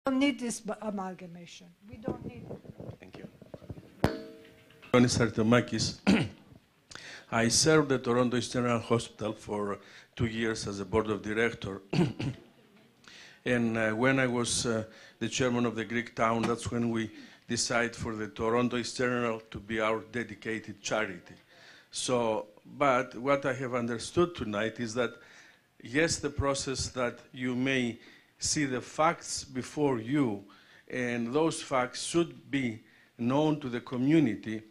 don't need this amalgamation. We don't need it. Thank you. Ioannis Artemakis. I served at Toronto East General Hospital for 2 years as a board of director. And when I was the chairman of the Greek town, that's when we decided for the Toronto East General to be our dedicated charity. So, but what I have understood tonight is that, yes, the process that you may see the facts before you, and those facts should be known to the community,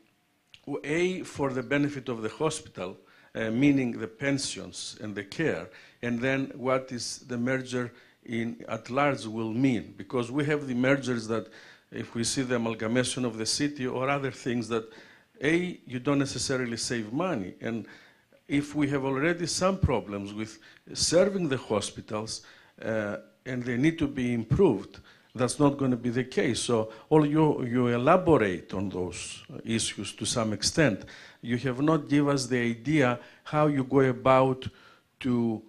A, for the benefit of the hospital, meaning the pensions and the care, and then what is the merger at large will mean. Because we have the mergers that, if we see the amalgamation of the city or other things that, A, you don't necessarily save money. And if we have already some problems with serving the hospitals and they need to be improved, that's not going to be the case. So all you elaborate on those issues to some extent. You have not given us the idea how you go about to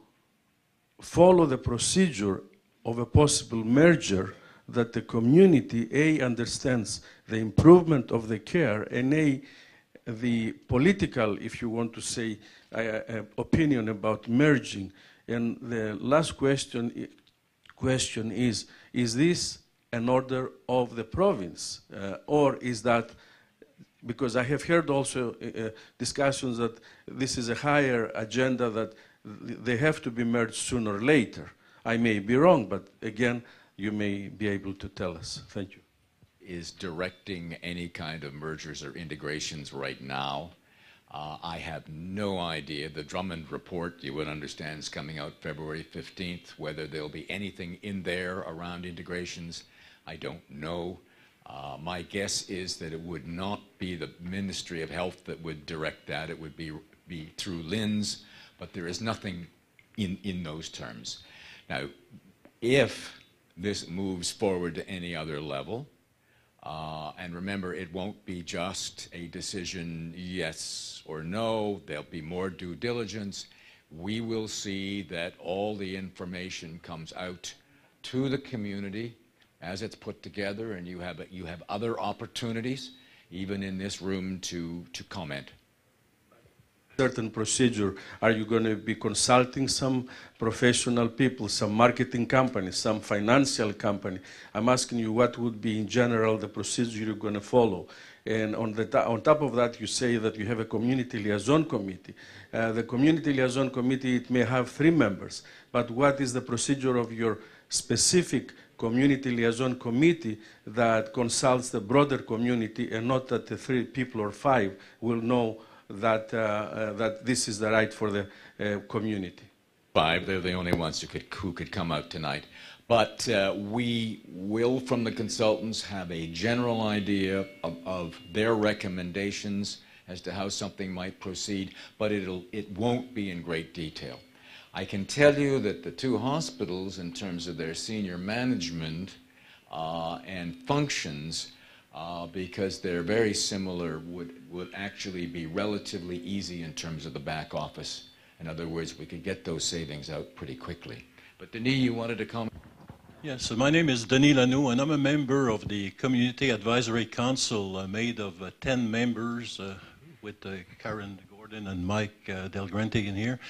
follow the procedure of a possible merger that the community, A, understands the improvement of the care, and A, the political, if you want to say, opinion about merging. And the last question is this an order of the province? Or is that, because I have heard also discussions that this is a higher agenda, that they have to be merged sooner or later. I may be wrong, but again, you may be able to tell us. Thank you. Is directing any kind of mergers or integrations right now. I have no idea. The Drummond report, you would understand, is coming out February 15th. Whether there'll be anything in there around integrations, I don't know. My guess is that it would not be the Ministry of Health that would direct that. It would be through LINS, but there is nothing in those terms. Now, if this moves forward to any other level, and remember, it won't be just a decision yes or no. There'll be more due diligence. We will see that all the information comes out to the community as it's put together, and you have other opportunities, even in this room, to comment. Certain procedure, are you going to be consulting some professional people, some marketing companies, some financial company? I'm asking you what would be in general the procedure you're going to follow. And on top of that, you say that you have a community liaison committee. The community liaison committee, it may have 3 members, but what is the procedure of your specific community liaison committee that consults the broader community, and not that the 3 people or 5 will know that that this is the right for the community? 5, they're the only ones who could come out tonight. But we will, from the consultants, have a general idea of their recommendations as to how something might proceed, but it won't be in great detail. I can tell you that the 2 hospitals, in terms of their senior management and functions, because they're very similar, would actually be relatively easy in terms of the back office. In other words, we could get those savings out pretty quickly. But Denis, you wanted to comment? Yes, so my name is Denis Lanoux, and I'm a member of the Community Advisory Council made of 10 members with Karen Gordon and Mike Del Grante in here.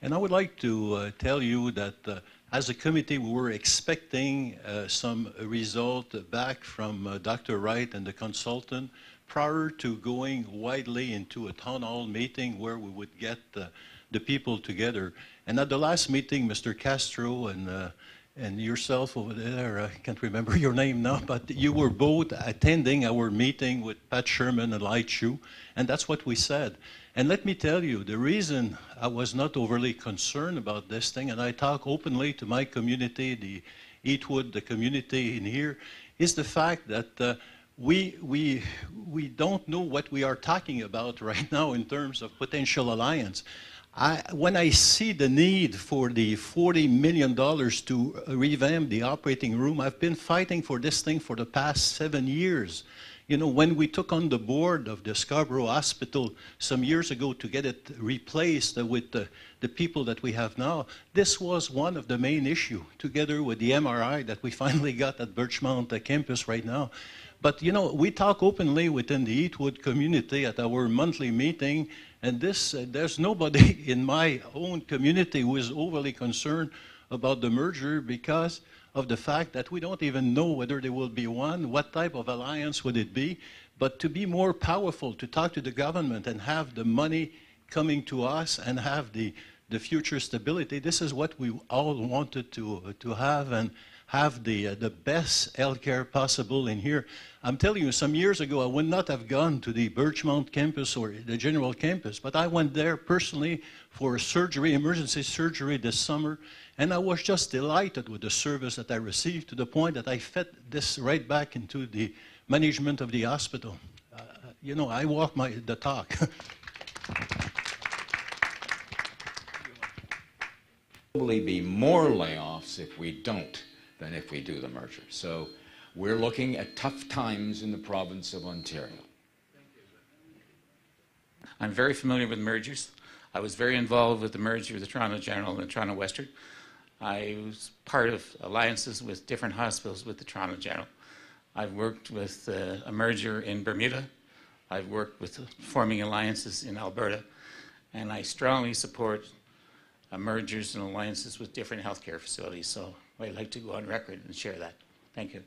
And I would like to tell you that as a committee, we were expecting some result back from Dr. Wright and the consultant prior to going widely into a town hall meeting where we would get the people together. And at the last meeting, Mr. Castro and yourself over there, I can't remember your name now, but you were both attending our meeting with Pat Sherman and Lai Chu, and that's what we said. And let me tell you, the reason I was not overly concerned about this thing, and I talk openly to my community, the Eatwood, the community in here, is the fact that we don't know what we are talking about right now in terms of potential alliance. When I see the need for the $40 million to revamp the operating room, I've been fighting for this thing for the past 7 years. You know, when we took on the board of the Scarborough Hospital some years ago to get it replaced with the people that we have now, this was one of the main issues, together with the MRI that we finally got at Birchmount campus right now. But, you know, we talk openly within the Eatwood community at our monthly meeting, and there's nobody in my own community who is overly concerned about the merger because of the fact that we don't even know whether there will be one, what type of alliance would it be, but to be more powerful, to talk to the government and have the money coming to us and have the future stability. This is what we all wanted to have, and have the best healthcare possible in here. I'm telling you, some years ago, I would not have gone to the Birchmount campus or the general campus, but I went there personally for surgery, emergency surgery this summer, and I was just delighted with the service that I received, to the point that I fed this right back into the management of the hospital. You know, I walk the talk. Probably be more layoffs if we don't than if we do the merger. So we're looking at tough times in the province of Ontario. I'm very familiar with mergers. I was very involved with the merger of the Toronto General and Toronto Western. I was part of alliances with different hospitals with the Toronto General. I've worked with a merger in Bermuda. I've worked with forming alliances in Alberta. And I strongly support mergers and alliances with different healthcare facilities. So I'd like to go on record and share that. Thank you.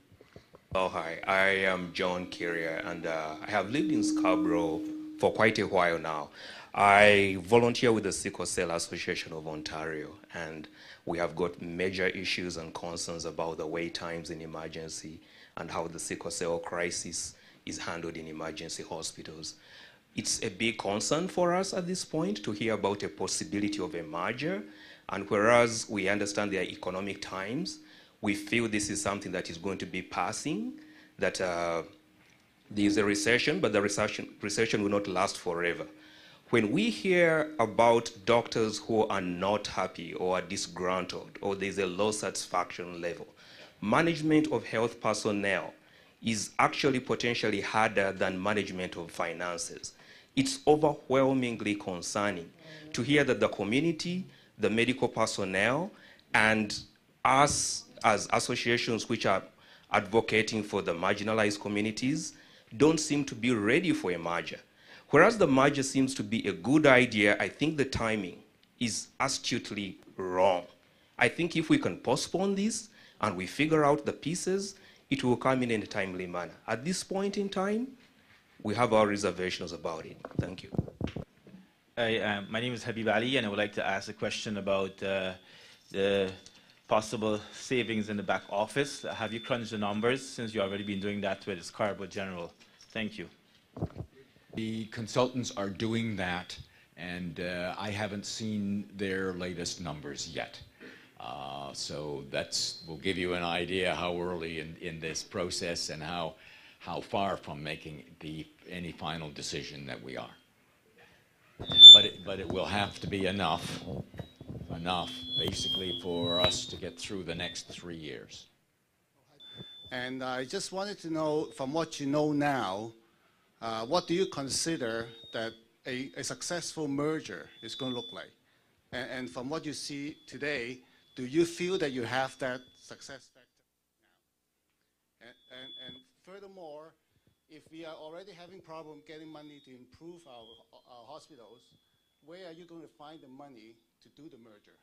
Oh, hi. I am John Kyria, and I have lived in Scarborough for quite a while now. I volunteer with the Sickle Cell Association of Ontario, and we have got major issues and concerns about the wait times in emergency and how the sickle cell crisis is handled in emergency hospitals. It's a big concern for us at this point to hear about a possibility of a merger, and whereas we understand their economic times, we feel this is something that is going to be passing, that there is a recession, but the recession will not last forever. When we hear about doctors who are not happy or are disgruntled, or there's a low satisfaction level, management of health personnel is actually potentially harder than management of finances. It's overwhelmingly concerning to hear that the community, the medical personnel, and us as associations which are advocating for the marginalized communities don't seem to be ready for a merger. Whereas the merger seems to be a good idea, I think the timing is astutely wrong. I think if we can postpone this and we figure out the pieces, it will come in a timely manner. At this point in time, we have our reservations about it. Thank you. My name is Habib Ali, and I would like to ask a question about the possible savings in the back office. Have you crunched the numbers, since you've already been doing that with Scarborough General? Thank you. The consultants are doing that, and I haven't seen their latest numbers yet. So will give you an idea how early in this process and how far from making any final decision that we are. But it will have to be enough basically for us to get through the next 3 years. And I just wanted to know, from what you know now, what do you consider that a successful merger is going to look like? And from what you see today, do you feel that you have that success factor now? And furthermore, if we are already having problem getting money to improve our hospitals, where are you going to find the money to do the merger?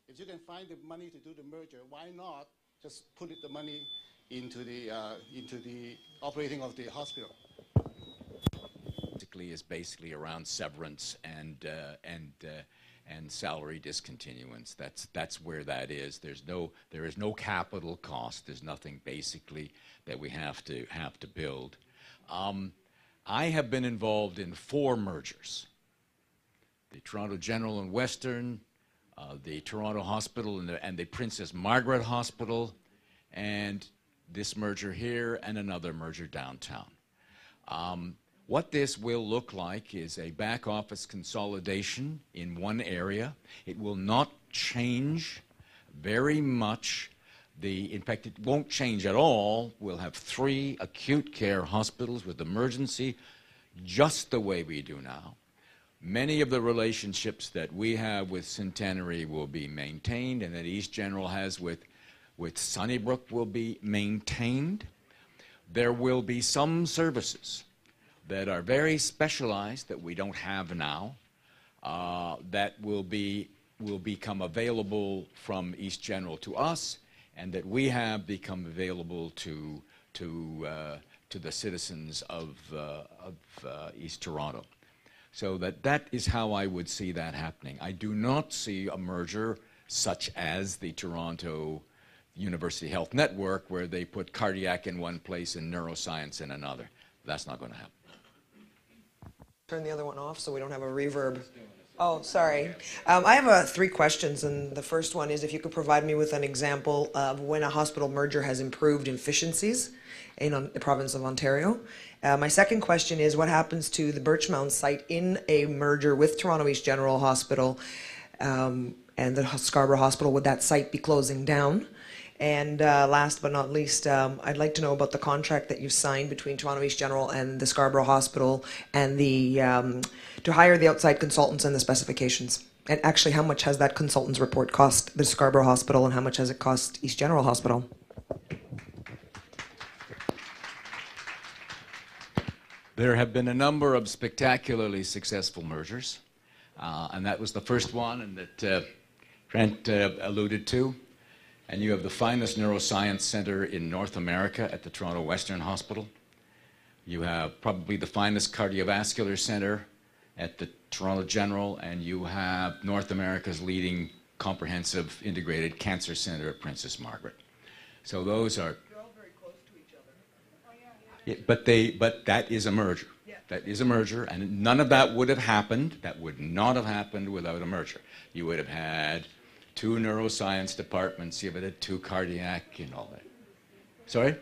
If you can find the money to do the merger, why not just put the money into the operating of the hospital? Is basically around severance and salary discontinuance. That's where that is. There is no capital cost. There's nothing basically that we have to build. I have been involved in 4 mergers: the Toronto General and Western, the Toronto Hospital and the Princess Margaret Hospital, and this merger here and another merger downtown. What this will look like is a back office consolidation in one area. It will not change very much In fact, it won't change at all. We'll have 3 acute care hospitals with emergency just the way we do now. Many of the relationships that we have with Centenary will be maintained, and that East General has with Sunnybrook will be maintained. There will be some services that are very specialized that we don't have now that will become available from East General to us, and that we have become available to the citizens of East Toronto. So that is how I would see that happening. I do not see a merger such as the Toronto University Health Network, where they put cardiac in one place and neuroscience in another. That's not going to happen. Turn the other one off so we don't have a reverb. Oh, sorry. I have 3 questions, and the first one is if you could provide me with an example of when a hospital merger has improved efficiencies in the province of Ontario. My second question is what happens to the Birchmount site in a merger with Toronto East General Hospital and the Scarborough Hospital? Would that site be closing down? And last but not least, I'd like to know about the contract that you signed between Toronto East General and the Scarborough Hospital and the to hire the outside consultants and the specifications. And actually, how much has that consultant's report cost the Scarborough Hospital, and how much has it cost East General Hospital? There have been a number of spectacularly successful mergers, and that was the first one, and that Trent alluded to. And you have the finest neuroscience center in North America at the Toronto Western Hospital. You have probably the finest cardiovascular center at the Toronto General, and you have North America's leading comprehensive integrated cancer center at Princess Margaret. So those are... They're all very close to each other. But that is a merger. Yeah. That is a merger, and none of that would have happened. That would not have happened without a merger. You would have had 2 neuroscience departments, you would have had 2 cardiac and all that. Sorry?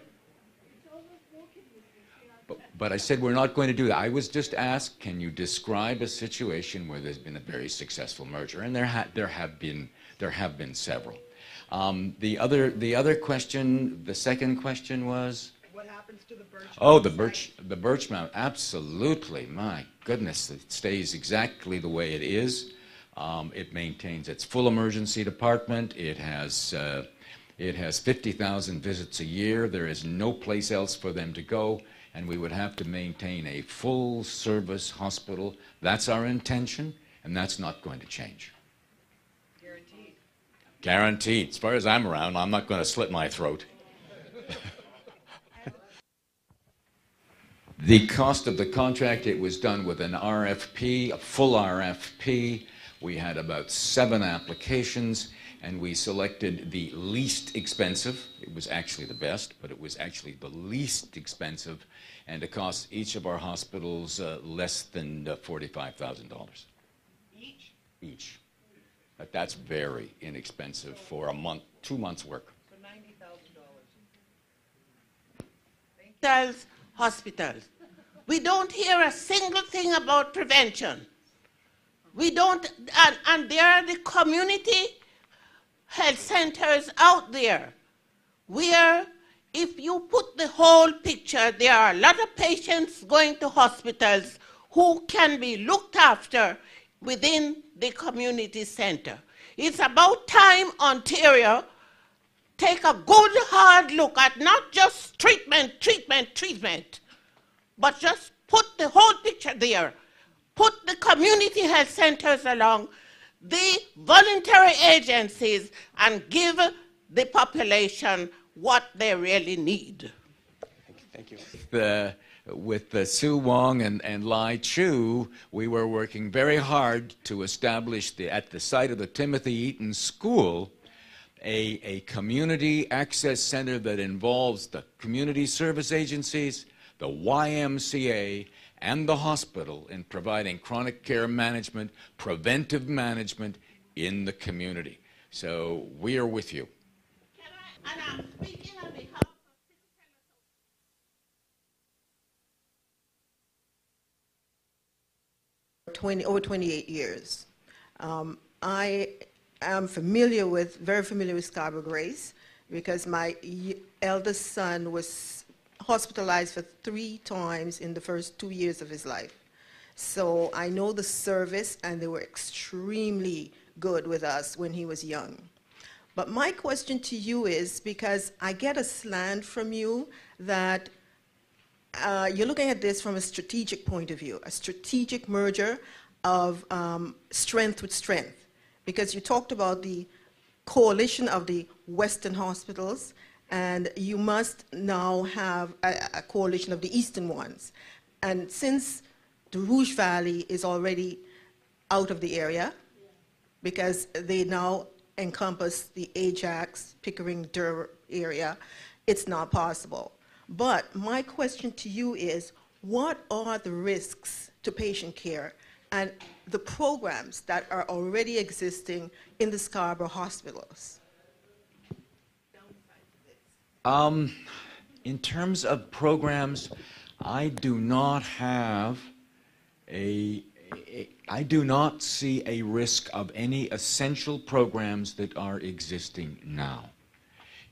But I said we're not going to do that. I was just asked, can you describe a situation where there's been a very successful merger? And there have been several. The other question, the second question was? What happens to the Birchmount? Oh, the Birchmount, absolutely. My goodness, it stays exactly the way it is. It maintains its full emergency department. It has 50,000 visits a year. There is no place else for them to go, and we would have to maintain a full-service hospital. That's our intention, and that's not going to change. Guaranteed. Guaranteed. As far as I'm around, I'm not going to slit my throat. The cost of the contract, it was done with an RFP, a full RFP. We had about 7 applications, and we selected the least expensive. It was actually the best, but it was actually the least expensive, and it cost each of our hospitals less than $45,000. Each? Each. But that's very inexpensive for a month, 2 months' work. So $90,000. Hospitals. We don't hear a single thing about prevention. We don't, and there are the community health centers out there where if you put the whole picture, there are a lot of patients going to hospitals who can be looked after within the community center. It's about time Ontario take a good hard look at not just treatment, but just put the whole picture there. Put the community health centers along, the voluntary agencies, and give the population what they really need. Thank you. With Sue Wong and Lai Chu, we were working very hard to establish at the site of the Timothy Eaton School a community access center that involves the community service agencies, the YMCA, and the hospital in providing chronic care management, preventive management in the community. So we are with you. And I'm speaking on behalf of over 28 years. I am very familiar with Scarborough Grace, because my eldest son was hospitalized for 3 times in the first 2 years of his life. So I know the service, and they were extremely good with us when he was young. But my question to you is, because I get a slant from you that you're looking at this from a strategic point of view, a strategic merger of strength with strength, because you talked about the coalition of the Western hospitals, and you must now have a coalition of the Eastern ones. And since the Rouge Valley is already out of the area, because they now encompass the Ajax, Pickering, Durham area, it's not possible. But my question to you is, what are the risks to patient care and the programs that are already existing in the Scarborough hospitals? In terms of programs, I do not see a risk of any essential programs that are existing now.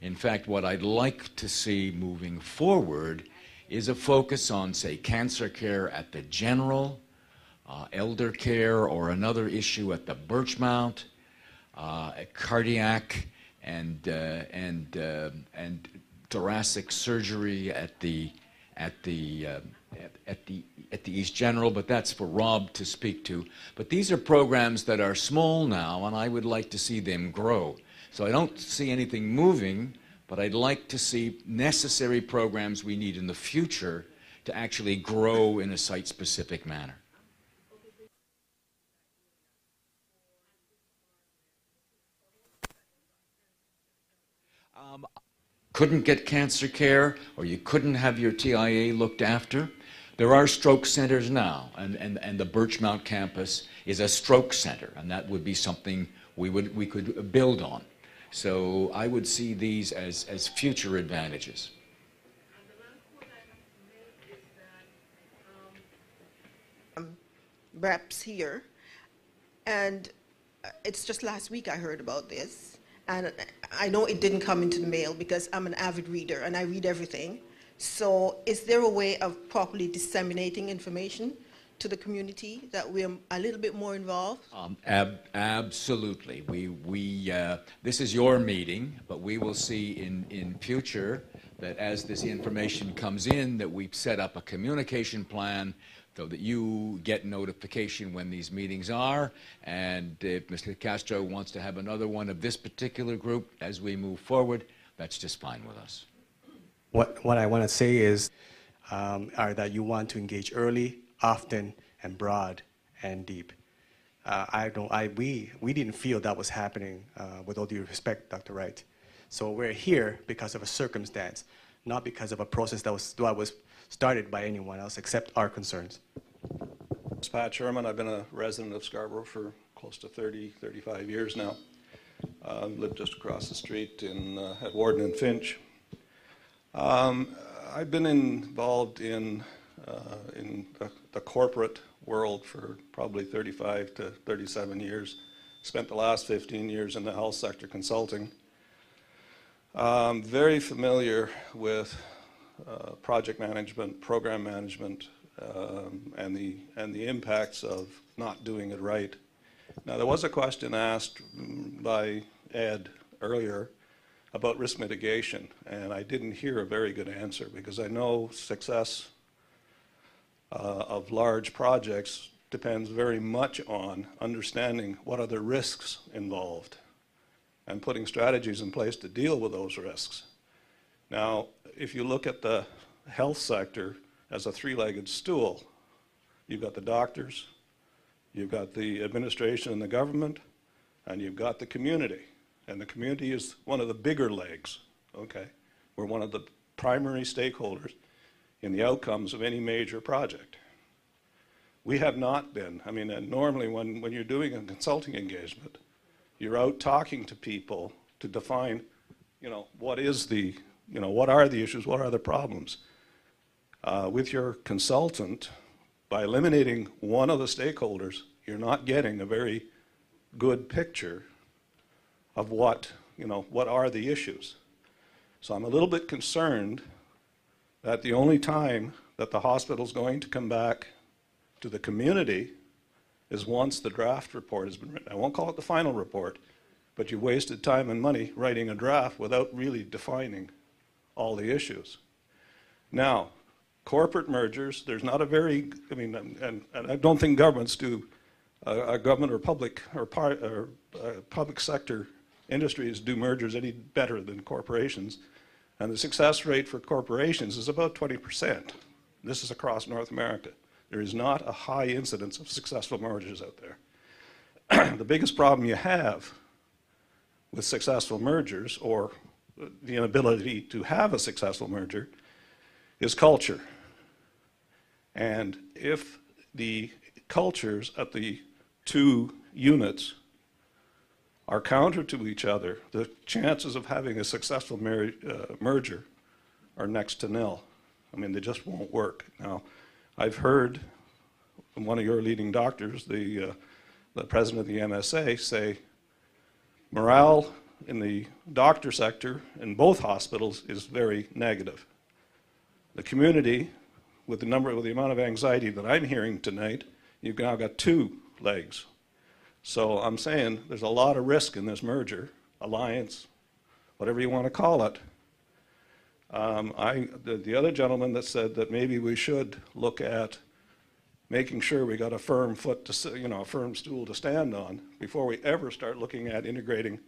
In fact, what I'd like to see moving forward is a focus on, say, cancer care at the General, elder care, or another issue at the Birchmount, cardiac and thoracic surgery at the East General, but that's for Rob to speak to. But these are programs that are small now, and I would like to see them grow. So I don't see anything moving, but I'd like to see necessary programs we need in the future to actually grow in a site-specific manner. Couldn't get cancer care, or you couldn't have your TIA looked after. There are stroke centers now, and the Birchmount campus is a stroke center, and that would be something we could build on. So I would see these as future advantages. Reps here, and it's just last week I heard about this. And I know it didn't come into the mail because I'm an avid reader and I read everything. So is there a way of properly disseminating information to the community that we're a little bit more involved? Absolutely. This is your meeting, but we will see in future that as this information comes in, that we've set up a communication plan so that you get notification when these meetings are, and if Mr. Castro wants to have another one of this particular group as we move forward, that's just fine with us. What I want to say is that you want to engage early, often, and broad and deep. We didn't feel that was happening, with all due respect, Dr. Wright. So we're here because of a circumstance, not because of a process that was started by anyone else except our concerns. It's Pat Sherman. I've been a resident of Scarborough for close to 35 years now. Lived just across the street at Warden and Finch. I've been involved in the corporate world for probably 35 to 37 years. Spent the last 15 years in the health sector consulting. Very familiar with project management, program management, and the impacts of not doing it right. Now, there was a question asked by Ed earlier about risk mitigation, and I didn't hear a very good answer because I know success of large projects depends very much on understanding what are the risks involved and putting strategies in place to deal with those risks. Now, if you look at the health sector as a three-legged stool, you've got the doctors, you've got the administration and the government, and you've got the community. And the community is one of the bigger legs, okay? We're one of the primary stakeholders in the outcomes of any major project. We have not been. I mean, normally when you're doing a consulting engagement, you're out talking to people to define, what are the issues, what are the problems. With your consultant, by eliminating one of the stakeholders, you're not getting a very good picture of what are the issues. So I'm a little bit concerned that the only time that the hospital's going to come back to the community is once the draft report has been written. I won't call it the final report, but you wasted time and money writing a draft without really defining all the issues. Now, corporate mergers, there's not a very, I mean, and I don't think governments do, government or public sector industries do mergers any better than corporations. And the success rate for corporations is about 20%. This is across North America. There is not a high incidence of successful mergers out there. The biggest problem you have with successful mergers, or the inability to have a successful merger, is culture. And if the cultures at the two units are counter to each other, the chances of having a successful merger are next to nil. I mean, they just won't work. Now, I've heard from one of your leading doctors, the president of the MSA, say morale in the doctor sector in both hospitals is very negative. The community, with the amount of anxiety that I'm hearing tonight, you've now got two legs. So I'm saying there's a lot of risk in this merger, alliance, whatever you want to call it. The other gentleman that said that maybe we should look at making sure we got a firm foot to, a firm stool to stand on before we ever start looking at integrating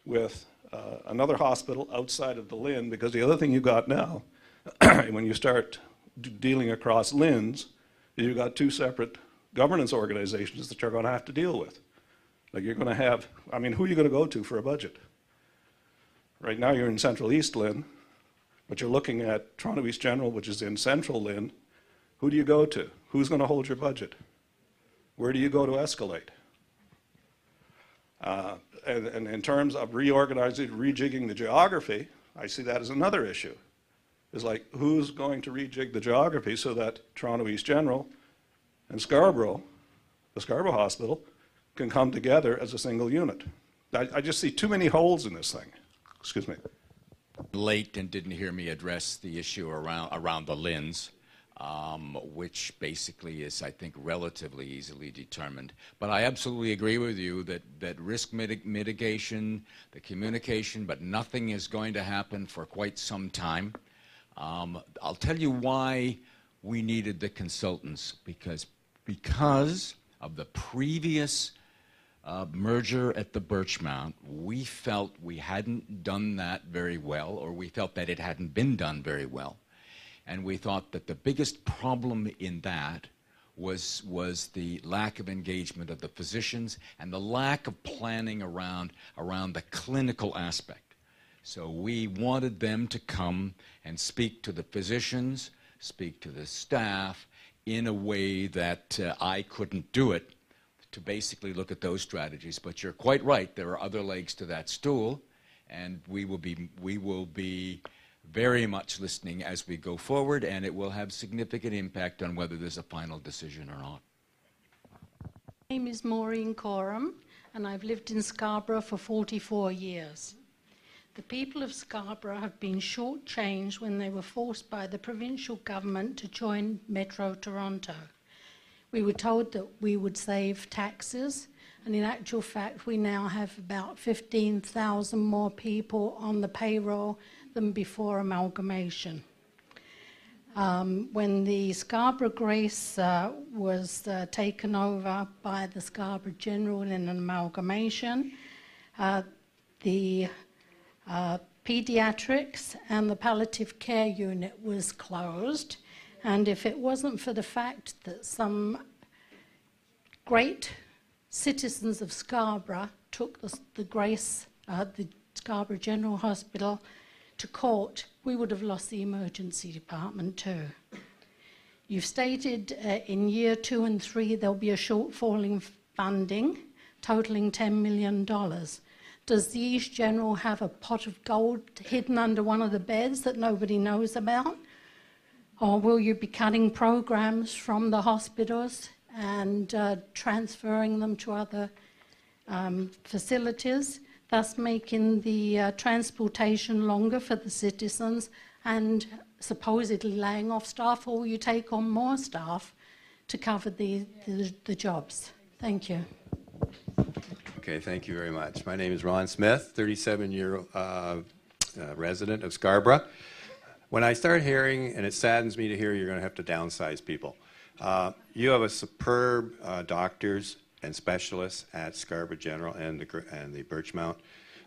with another hospital outside of the LHIN, because the other thing you got now, when you start dealing across LHINs, you've got two separate governance organizations that you're going to have to deal with. Like you're going to have, I mean, who are you going to go to for a budget? Right now you're in Central East LHIN, but you're looking at Toronto East General, which is in Central LHIN. Who do you go to? Who's going to hold your budget? Where do you go to escalate? And in terms of reorganizing, rejigging the geography, I see that as another issue. It's like, who's going to rejig the geography so that Toronto East General and Scarborough, the Scarborough Hospital, can come together as a single unit? I just see too many holes in this thing. Excuse me. Late and didn't hear me address the issue around the LHINs, which basically is, I think, relatively easily determined. But I absolutely agree with you that risk mitigation, the communication, but nothing is going to happen for quite some time. I'll tell you why we needed the consultants, because of the previous merger at the Birchmount, we felt we hadn't done that very well, or we felt that it hadn't been done very well. And we thought that the biggest problem in that was the lack of engagement of the physicians and the lack of planning around the clinical aspect. So we wanted them to come and speak to the physicians, speak to the staff in a way that I couldn't do it, to basically look at those strategies. But you're quite right, there are other legs to that stool, and we will be very much listening as we go forward, and it will have significant impact on whether there's a final decision or not. My name is Maureen Coram, and I've lived in Scarborough for 44 years. The people of Scarborough have been shortchanged when they were forced by the provincial government to join Metro Toronto. We were told that we would save taxes, and in actual fact we now have about 15,000 more people on the payroll than before amalgamation. When the Scarborough Grace was taken over by the Scarborough General in an amalgamation, the pediatrics and the palliative care unit was closed. And if it wasn't for the fact that some great citizens of Scarborough took the Grace, the Scarborough General Hospital, to court, we would have lost the emergency department too. You've stated in year 2 and 3 there'll be a shortfall in funding, totaling $10 million. Does the East General have a pot of gold hidden under one of the beds that nobody knows about? Or will you be cutting programs from the hospitals and transferring them to other facilities? thus making the transportation longer for the citizens and supposedly laying off staff, or will you take on more staff to cover the jobs? Thank you. Okay, thank you very much. My name is Ron Smith, 37-year resident of Scarborough. When I start hearing, and it saddens me to hear you're going to have to downsize people, you have a superb doctors and specialists at Scarborough General and the Birchmount.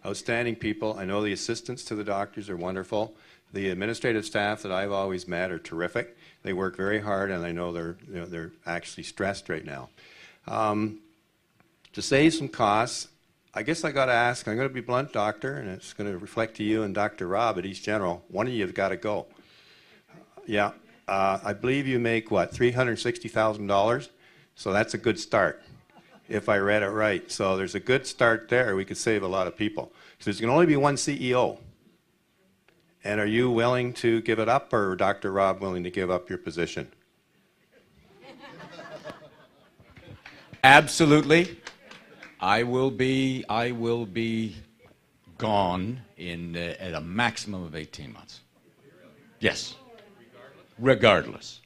Outstanding people. I know the assistants to the doctors are wonderful. The administrative staff that I've always met are terrific. They work very hard, and I know they're actually stressed right now. To save some costs, I guess I got to ask, I'm going to be blunt, Doctor, and it's going to reflect to you and Dr. Rob at East General. One of you have got to go. Yeah, I believe you make, what, $360,000? So that's a good start, if I read it right. So there's a good start there. We could save a lot of people. So there's going to only be one CEO. And are you willing to give it up, or Dr. Rob willing to give up your position? Absolutely. I will be gone in at a maximum of 18 months. Yes. Regardless.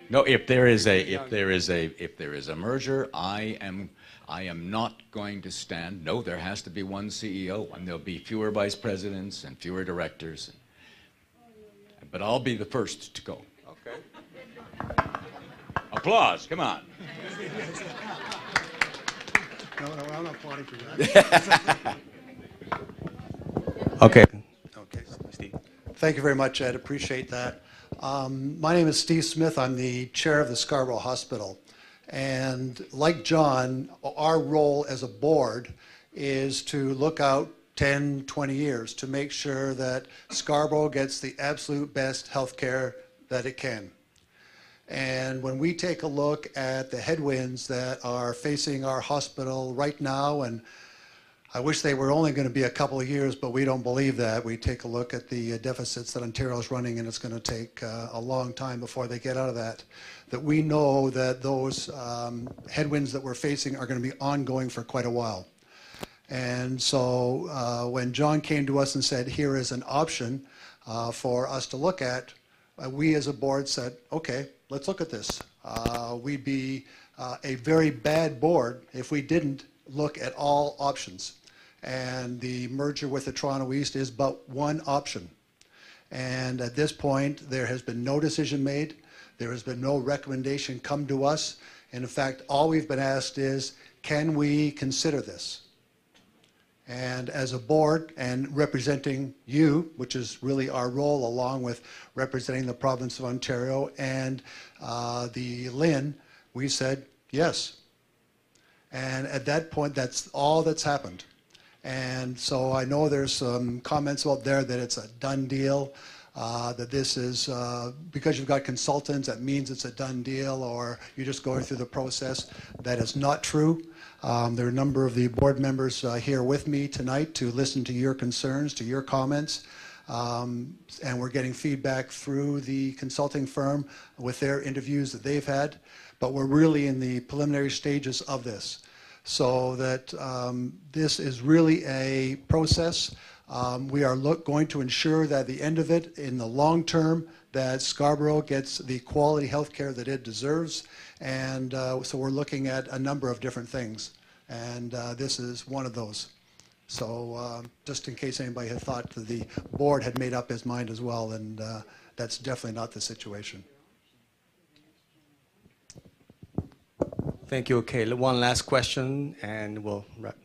No, if there is a merger, I am not going to stand. No, there has to be one CEO, and there'll be fewer vice presidents and fewer directors. But I'll be the first to go. Okay. Applause, come on. No, I'm not applauding for that. Okay. Okay, Steve. Thank you very much, Ed. Appreciate that. My name is Steve Smith. I'm the chair of the Scarborough Hospital. And like John, our role as a board is to look out 10, 20 years to make sure that Scarborough gets the absolute best health care that it can. And when we take a look at the headwinds that are facing our hospital right now, and I wish they were only going to be a couple of years, but we don't believe that. We take a look at the deficits that Ontario is running, and it's going to take a long time before they get out of that. That we know that those headwinds that we're facing are going to be ongoing for quite a while. And so when John came to us and said, here is an option for us to look at, we as a board said, okay, let's look at this. We'd be a very bad board if we didn't look at all options. And the merger with the Toronto East is but one option. And at this point, there has been no decision made. There has been no recommendation come to us. And in fact, all we've been asked is, can we consider this? And as a board and representing you, which is really our role, along with representing the province of Ontario and the LHIN, we said yes. And at that point, that's all that's happened. And so I know there's some comments out there that it's a done deal, that this is, because you've got consultants, that means it's a done deal, or you're just going through the process. That is not true. There are a number of the board members here with me tonight to listen to your concerns, to your comments. And we're getting feedback through the consulting firm with their interviews that they've had. But we're really in the preliminary stages of this. So that this is really a process. We are going to ensure that at the end of it, in the long term, that Scarborough gets the quality health care that it deserves. And so we're looking at a number of different things. And this is one of those. So just in case anybody had thought that the board had made up his mind as well, and that's definitely not the situation. Thank you. Okay, one last question, and we'll wrap.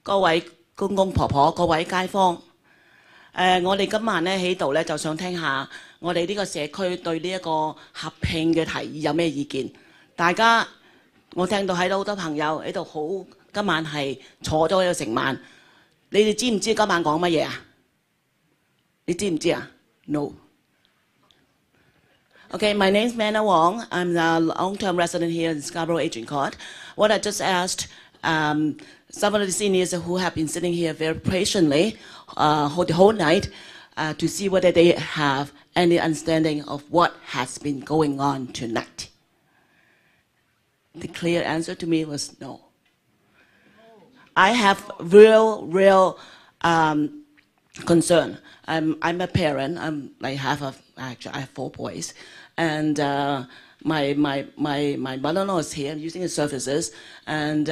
各位公公婆婆、各位街坊，我哋今晚咧喺度咧就想聽下我哋呢個社區對呢一個合併嘅提議有咩意見？大家我聽到喺度好多朋友喺度好，今晚係坐咗喺度成晚。你哋知唔知今晚講乜嘢啊？你知唔知啊 ？No。 Okay, my name is Manna Wong. I'm a long-term resident here in Scarborough Aging Court. What I just asked some of the seniors who have been sitting here very patiently the whole night to see whether they have any understanding of what has been going on tonight. The clear answer to me was no. I have real concern. I'm a parent. I have 4 boys, and my mother-in-law is here using the services, and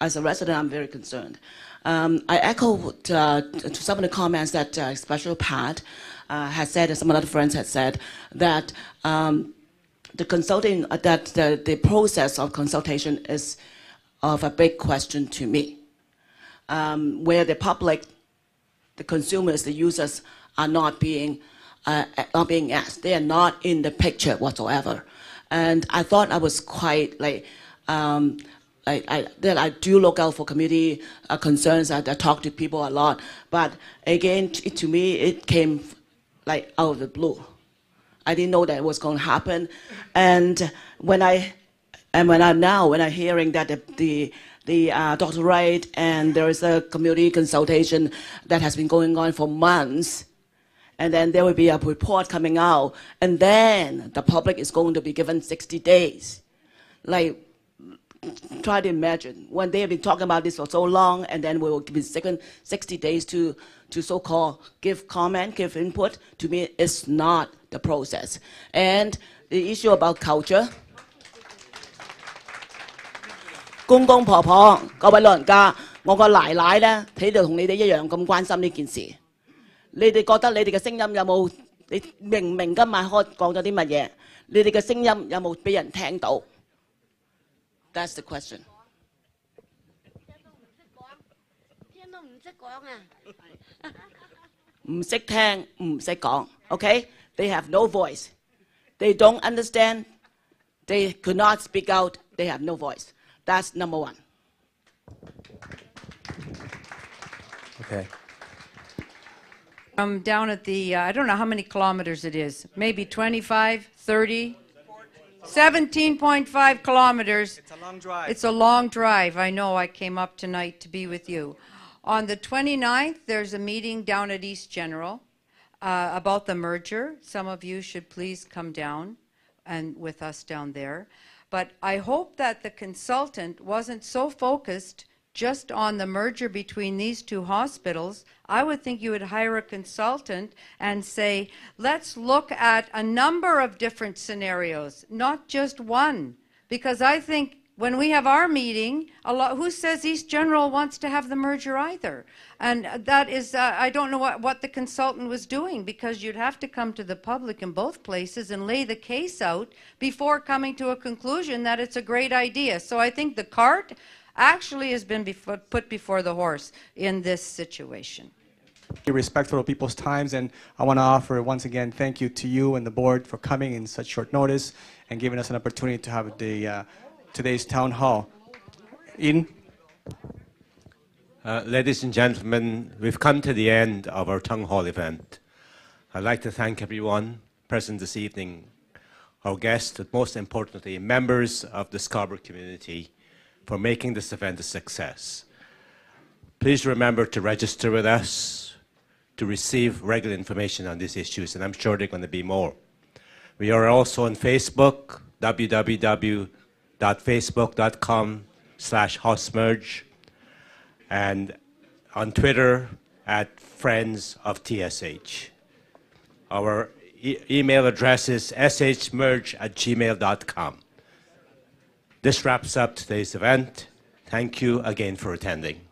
as a resident, I'm very concerned. I echo to some of the comments that Special Pat has said, and some other friends had said, that the process of consultation is of a big question to me, where the public, the consumers, the users are not being asked. They are not in the picture whatsoever. And I thought I was quite like, that I do look out for community concerns. I talk to people a lot. But again, to me, it came like out of the blue. I didn't know that it was going to happen. And when I'm hearing that the Dr. Wright and there is a community consultation that has been going on for months, and then there will be a report coming out, and then the public is going to be given 60 days. Like, try to imagine when they have been talking about this for so long, and then we will be given 60 days to so-called give comment, give input. To me, it's not the process. And the issue about culture. 公公婆婆，各位老人家，我個奶奶咧喺度同你哋一樣咁關心呢件事。你哋覺得你哋嘅聲音有冇？你明唔明今晚講咗啲乜嘢？你哋嘅聲音有冇俾人聽到 ？That's the question. 唔識聽，唔識講。Okay? They have no voice. They don't understand. They could not speak out. They have no voice. That's number 1. Okay. Down at the, I don't know how many kilometers it is, maybe 25, 30, 17.5 kilometers. It's a long drive. It's a long drive. I know. I came up tonight to be with you. On the 29th, there's a meeting down at East General about the merger. Some of you should please come down and with us down there. But I hope that the consultant wasn't so focused just on the merger between these 2 hospitals. I would think you would hire a consultant and say, let's look at a number of different scenarios, not just one. Because I think when we have our meeting, who says East General wants to have the merger either? And that is, I don't know what the consultant was doing, because you'd have to come to the public in both places and lay the case out before coming to a conclusion that it's a great idea. So I think the cart actually has been put before the horse in this situation. Be respectful of people's times, and I want to offer once again thank you to you and the board for coming in such short notice and giving us an opportunity to have the today's town hall. Eden? Ladies and gentlemen, we've come to the end of our town hall event. I'd like to thank everyone present this evening, our guests, but most importantly, members of the Scarborough community, for making this event a success. Please remember to register with us to receive regular information on these issues, and I'm sure there are going to be more. We are also on Facebook, www.facebook.com/housemerge, and on Twitter at Friends of TSH. Our email address is shmerge@gmail.com. This wraps up today's event. Thank you again for attending.